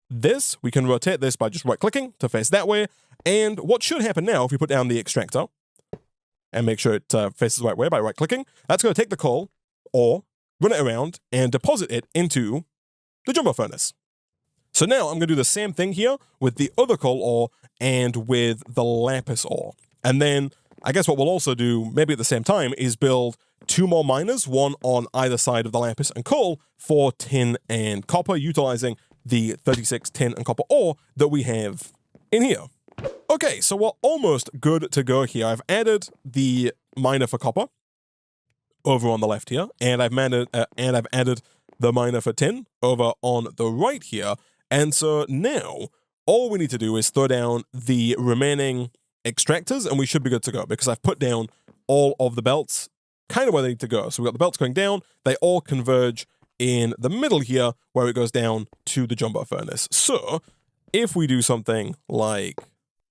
Speaker 1: this, we can rotate this by just right-clicking to face that way. And what should happen now, if we put down the extractor and make sure it faces the right way by right-clicking, that's going to take the coal, or run it around, and deposit it into the jumbo furnace. So now I'm going to do the same thing here with the other coal ore and with the lapis ore. And then I guess what we'll also do, maybe at the same time, is build 2 more miners, one on either side of the lapis and coal for tin and copper, utilizing the 36 tin and copper ore that we have in here. Okay, so we're almost good to go here. I've added the miner for copper over on the left here, and I've added the miner for tin over on the right here. And so now all we need to do is throw down the remaining extractors and we should be good to go because I've put down all of the belts kind of where they need to go. So we've got the belts going down. They all converge in the middle here where it goes down to the jumbo furnace. So if we do something like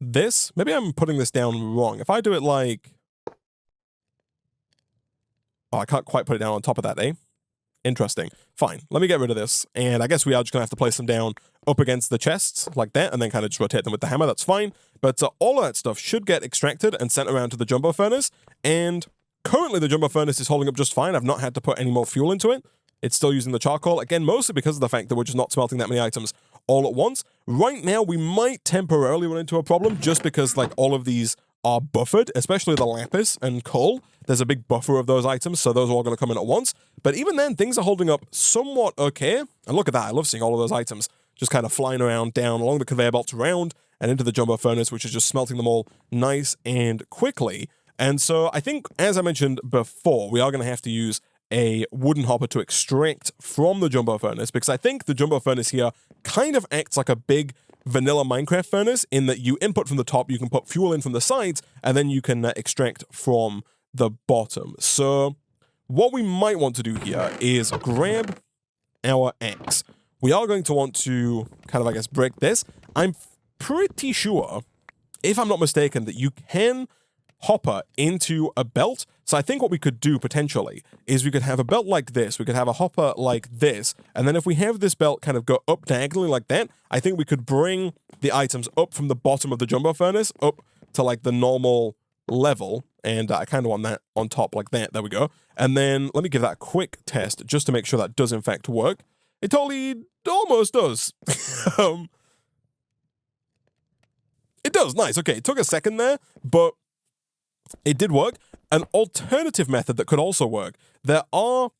Speaker 1: this, maybe I'm putting this down wrong. If I do it like, oh, I can't quite put it down on top of that, eh? Interesting. Fine. Let me get rid of this. And I guess we are just going to have to place them down up against the chests like that and then kind of just rotate them with the hammer. That's fine. But all of that stuff should get extracted and sent around to the jumbo furnace. And Currently, the jumbo furnace is holding up just fine. I've not had to put any more fuel into it. It's still using the charcoal, again, mostly because of the fact that we're just not smelting that many items all at once. Right now, we might temporarily run into a problem just because, like, all of these are buffered, especially the lapis and coal. There's a big buffer of those items, so those are all going to come in at once. But even then, things are holding up somewhat okay. And look at that. I love seeing all of those items just kind of flying around down along the conveyor belts around and into the jumbo furnace, which is just smelting them all nice and quickly. And so I think, as I mentioned before, we are going to have to use a wooden hopper to extract from the jumbo furnace, because I think the jumbo furnace here kind of acts like a big vanilla Minecraft furnace in that you input from the top, you can put fuel in from the sides, and then you can extract from the bottom. So what we might want to do here is grab our axe. We are going to want to kind of, I guess, break this. I'm pretty sure, if I'm not mistaken, that you can hopper into a belt. So I think what we could do potentially is we could have a belt like this, we could have a hopper like this, and then if we have this belt kind of go up diagonally like that, I think we could bring the items up from the bottom of the jumbo furnace up to like the normal level, and I kind of want that on top like that. There we go. And then let me give that a quick test just to make sure that does in fact work. It totally almost does. It does. Nice. Okay, it took a second there, but it did work. An alternative method that could also work, there are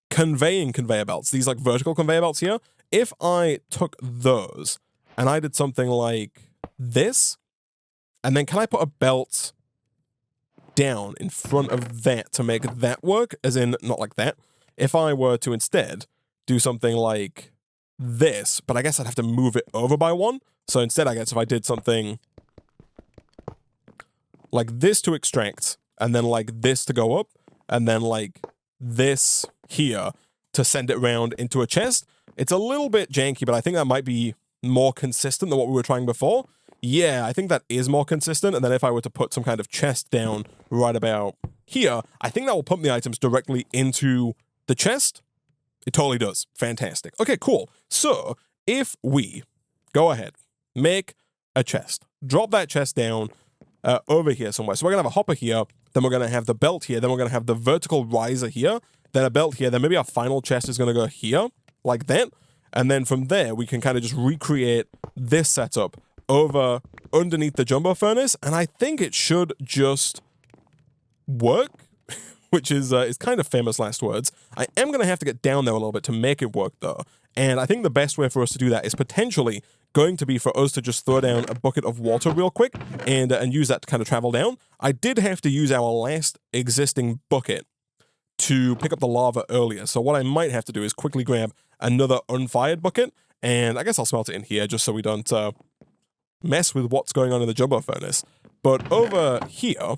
Speaker 1: conveying conveyor belts, these like vertical conveyor belts here. If I took those and I did something like this, and then can I put a belt down in front of that to make that work? As in, not like that. If I were to instead do something like this, but I guess I'd have to move it over by one. So instead, I guess if I did something like this to extract, and then like this to go up, and then like this here to send it around into a chest. It's a little bit janky, but I think that might be more consistent than what we were trying before. Yeah, I think that is more consistent. And then if I were to put some kind of chest down right about here, I think that will pump the items directly into the chest. It totally does. Fantastic. Okay, cool. So if we go ahead, make a chest, drop that chest down over here somewhere. So we're going to have a hopper here, then we're going to have the belt here, then we're going to have the vertical riser here, then a belt here, then maybe our final chest is going to go here, like that. And then from there, we can kind of just recreate this setup over underneath the jumbo furnace. And I think it should just work, which is kind of famous last words. I am going to have to get down there a little bit to make it work, though. And I think the best way for us to do that is potentially going to be for us to just throw down a bucket of water real quick and use that to kind of travel down. I did have to use our last existing bucket to pick up the lava earlier. So what I might have to do is quickly grab another unfired bucket, and I guess I'll smelt it in here just so we don't mess with what's going on in the jumbo furnace. But over here,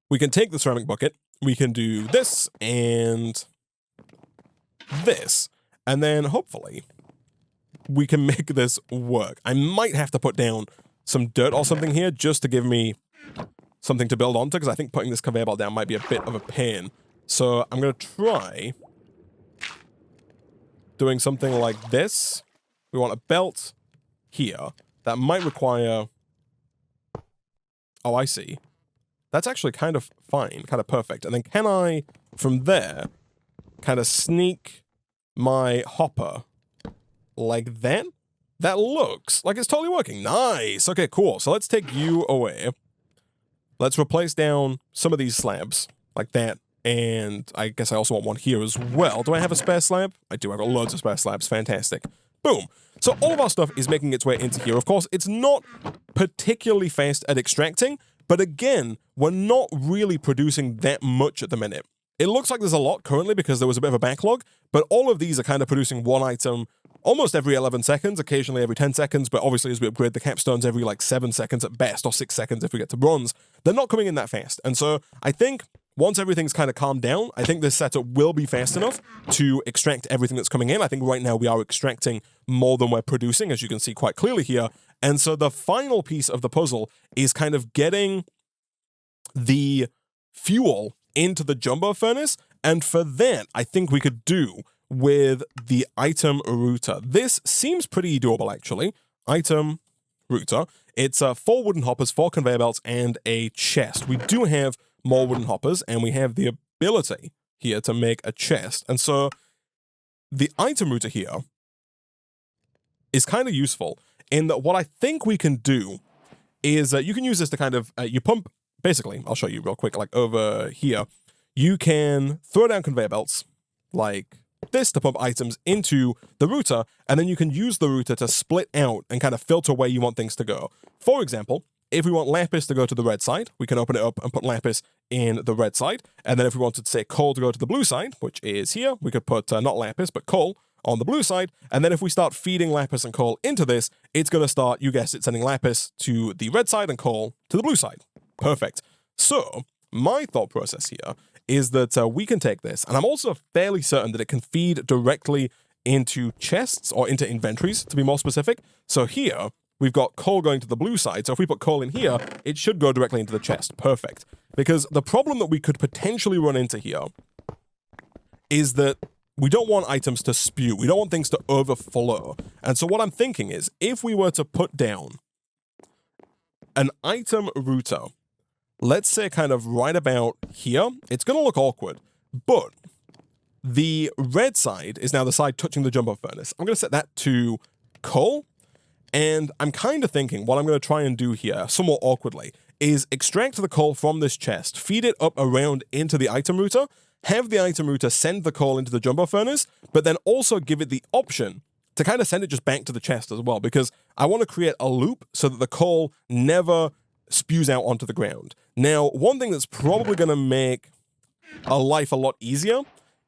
Speaker 1: we can take the ceramic bucket, we can do this and this, and then hopefully we can make this work. I might have to put down some dirt or something here just to give me something to build onto, because I think putting this conveyor belt down might be a bit of a pain. So I'm going to try doing something like this. We want a belt here. That might require... Oh, I see. That's actually kind of fine, kind of perfect. And then can I, from there, kind of sneak my hopper like that? That looks like it's totally working. Nice. Okay, cool. So let's take you away. Let's replace down some of these slabs like that. And I guess I also want one here as well. Do I have a spare slab? I do. I've got loads of spare slabs. Fantastic. Boom. So all of our stuff is making its way into here. Of course, it's not particularly fast at extracting, but again, we're not really producing that much at the minute. It looks like there's a lot currently because there was a bit of a backlog, but all of these are kind of producing one item almost every 11 seconds, occasionally every 10 seconds, but obviously as we upgrade the capstones every like 7 seconds at best, or 6 seconds if we get to bronze, they're not coming in that fast. And so I think once everything's kind of calmed down, I think this setup will be fast enough to extract everything that's coming in. I think right now we are extracting more than we're producing, as you can see quite clearly here. And so the final piece of the puzzle is kind of getting the fuel into the jumbo furnace. And for that, I think we could do with the item router. This seems pretty doable, actually. Item router. It's 4 wooden hoppers, 4 conveyor belts, and a chest. We do have more wooden hoppers, and we have the ability here to make a chest. And so the item router here is kind of useful in that what I think we can do is you can use this to kind of, you pump, basically, I'll show you real quick, like over here, you can throw down conveyor belts like this to pump items into the router, and then you can use the router to split out and kind of filter where you want things to go. For example, if we want lapis to go to the red side, we can open it up and put lapis in the red side. And then if we wanted, say, coal to go to the blue side, which is here, we could put not lapis, but coal on the blue side. And then if we start feeding lapis and coal into this, it's going to start, you guessed it, sending lapis to the red side and coal to the blue side. Perfect. So my thought process here is that we can take this, and I'm also fairly certain that it can feed directly into chests or into inventories, to be more specific. So here, we've got coal going to the blue side, so if we put coal in here, it should go directly into the chest. Perfect. Because the problem that we could potentially run into here is that we don't want items to spew. We don't want things to overflow. And so what I'm thinking is, if we were to put down an item router, let's say kind of right about here, it's going to look awkward, but the red side is now the side touching the jumbo furnace. I'm going to set that to coal, and I'm kind of thinking what I'm going to try and do here, somewhat awkwardly, is extract the coal from this chest, feed it up around into the item router, have the item router send the coal into the jumbo furnace, but then also give it the option to kind of send it just back to the chest as well, because I want to create a loop so that the coal never spews out onto the ground. Now, one thing that's probably going to make a life a lot easier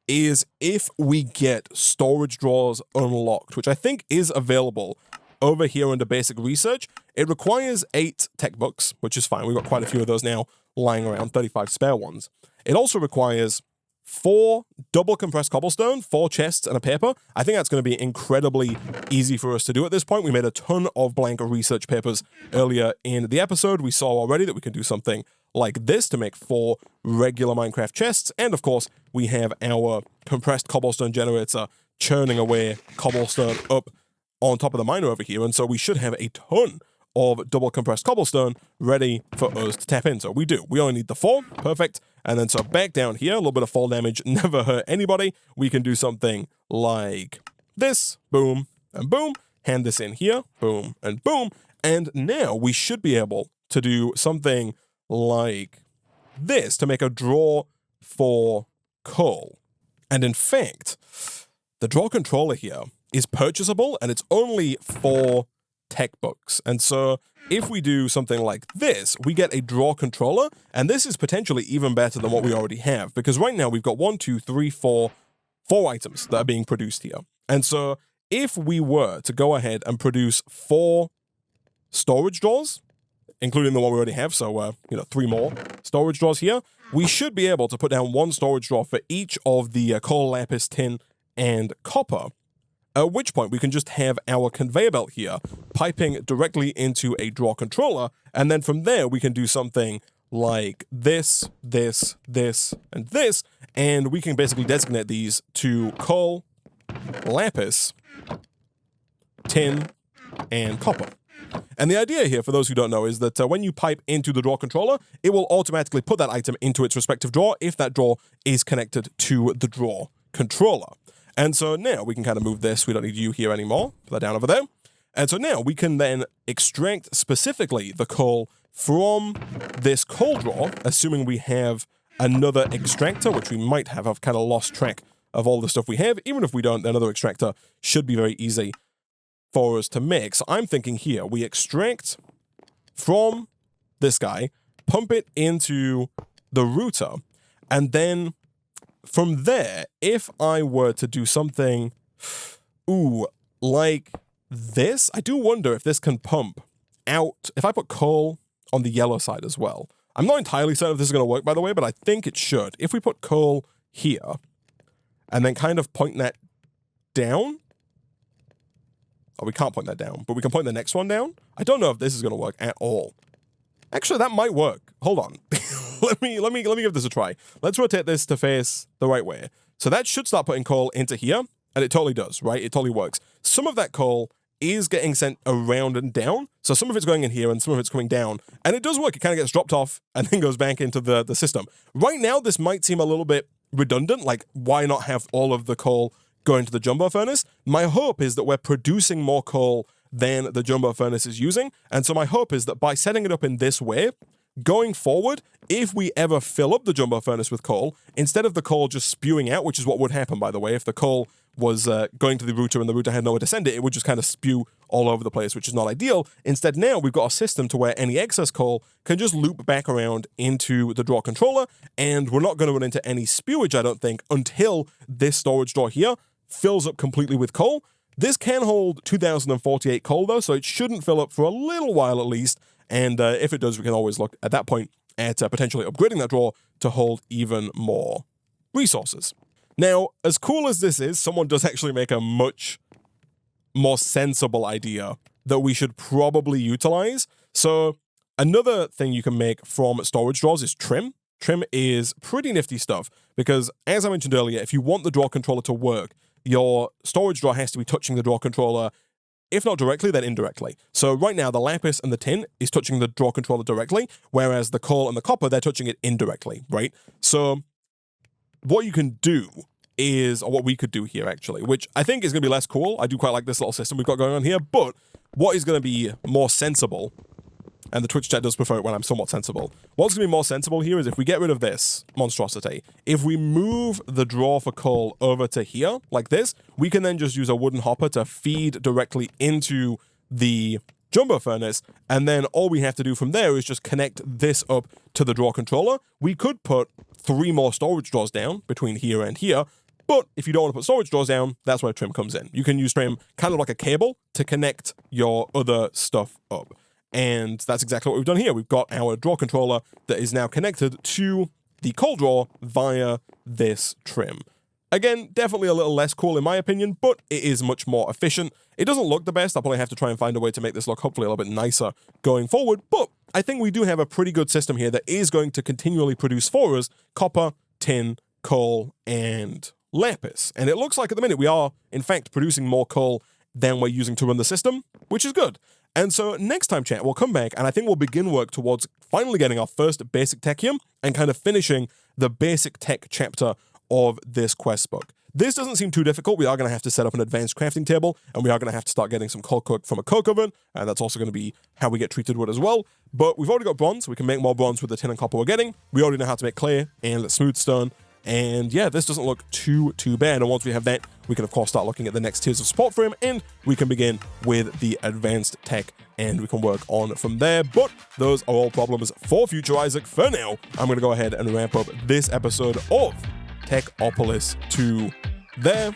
Speaker 1: is if we get storage drawers unlocked, which I think is available over here under basic research. It requires 8 tech books, which is fine. We've got quite a few of those now lying around, 35 spare ones. It also requires 4 double compressed cobblestone, 4 chests, and a paper. I think that's going to be incredibly easy for us to do at this point. We made a ton of blank research papers earlier in the episode. We saw already that we can do something like this to make 4 regular Minecraft chests. And of course, we have our compressed cobblestone generator churning away cobblestone up on top of the miner over here. And so we should have a ton of double compressed cobblestone ready for us to tap into. We do. We only need the 4. Perfect. And then so back down here, a little bit of fall damage, never hurt anybody. We can do something like this. Boom and boom. Hand this in here. Boom and boom. And now we should be able to do something like this to make a drawer for coal. And in fact, the drawer controller here is purchasable, and it's only 4 tech books. And so if we do something like this, we get a draw controller, and this is potentially even better than what we already have, because right now we've got 1, 2, 3, 4 items that are being produced here. And so if we were to go ahead and produce 4 storage drawers, including the one we already have, so 3 more storage drawers here, we should be able to put down 1 storage drawer for each of the coal, lapis, tin, and copper. At which point we can just have our conveyor belt here piping directly into a draw controller, and then from there we can do something like this, this, this, and this, and we can basically designate these to coal, lapis, tin, and copper. And the idea here, for those who don't know, is that when you pipe into the draw controller, it will automatically put that item into its respective drawer if that drawer is connected to the draw controller. And so now we can kind of move this. We don't need you here anymore. Put that down over there. And so now we can then extract specifically the coal from this coal drawer, assuming we have another extractor, which we might have. I've kind of lost track of all the stuff we have. Even if we don't, another extractor should be very easy for us to make. So I'm thinking here, we extract from this guy, pump it into the router, and then from there, if I were to do something, like this, I do wonder if this can pump out, if I put coal on the yellow side as well. I'm not entirely certain if this is going to work, by the way, but I think it should. If we put coal here, and then kind of point that down, oh, we can't point that down, but we can point the next one down. I don't know if this is going to work at all. Actually, that might work. Hold on. Let me give this a try. Let's rotate this to face the right way. So that should start putting coal into here, and it totally does, right? It totally works. Some of that coal is getting sent around and down. So some of it's going in here and some of it's coming down. And it does work. It kind of gets dropped off and then goes back into the system. Right now, this might seem a little bit redundant. Like, why not have all of the coal go into the jumbo furnace? My hope is that we're producing more coal than the jumbo furnace is using. And so my hope is that by setting it up in this way, going forward, if we ever fill up the jumbo furnace with coal, instead of the coal just spewing out, which is what would happen, by the way, if the coal was going to the router and the router had nowhere to send it, it would just kind of spew all over the place, which is not ideal. Instead, now we've got a system to where any excess coal can just loop back around into the draw controller, and we're not going to run into any spewage, I don't think, until this storage drawer here fills up completely with coal. This can hold 2048 coal, though, so it shouldn't fill up for a little while at least. And if it does, we can always look at that point at potentially upgrading that drawer to hold even more resources. Now, as cool as this is, someone does actually make a much more sensible idea that we should probably utilize. So another thing you can make from storage drawers is trim. Trim is pretty nifty stuff because, as I mentioned earlier, if you want the drawer controller to work, your storage drawer has to be touching the drawer controller, if not directly, then indirectly. So right now, the lapis and the tin is touching the drawer controller directly, whereas the coal and the copper, they're touching it indirectly, right? So what you can do is, or what we could do here actually, which I think is going to be less cool. I do quite like this little system we've got going on here, but what is going to be more sensible, and the Twitch chat does prefer it when I'm somewhat sensible. What's going to be more sensible here is if we get rid of this monstrosity, if we move the drawer for coal over to here, like this, we can then just use a wooden hopper to feed directly into the jumbo furnace, and then all we have to do from there is just connect this up to the drawer controller. We could put 3 more storage drawers down between here and here, but if you don't want to put storage drawers down, that's where trim comes in. You can use trim kind of like a cable to connect your other stuff up. And that's exactly what we've done here. We've got our drawer controller that is now connected to the coal drawer via this trim. Again, definitely a little less cool in my opinion, but it is much more efficient. It doesn't look the best. I'll probably have to try and find a way to make this look hopefully a little bit nicer going forward, but I think we do have a pretty good system here that is going to continually produce for us copper, tin, coal, and lapis. And it looks like at the minute we are, in fact, producing more coal than we're using to run the system, which is good. And so next time, chat, we'll come back and I think we'll begin work towards finally getting our first basic techium and kind of finishing the basic tech chapter of this quest book. This doesn't seem too difficult. We are going to have to set up an advanced crafting table, and we are going to have to start getting some coal coke from a coke oven, and that's also going to be how we get treated wood as well. But we've already got bronze. We can make more bronze with the tin and copper we're getting. We already know how to make clay and smooth stone. And yeah, this doesn't look too bad. And once we have that, we can of course start looking at the next tiers of support for him, and we can begin with the advanced tech, and we can work on from there. But those are all problems for future Isaac. For now, I'm going to go ahead and wrap up this episode of Techopolis 2 there.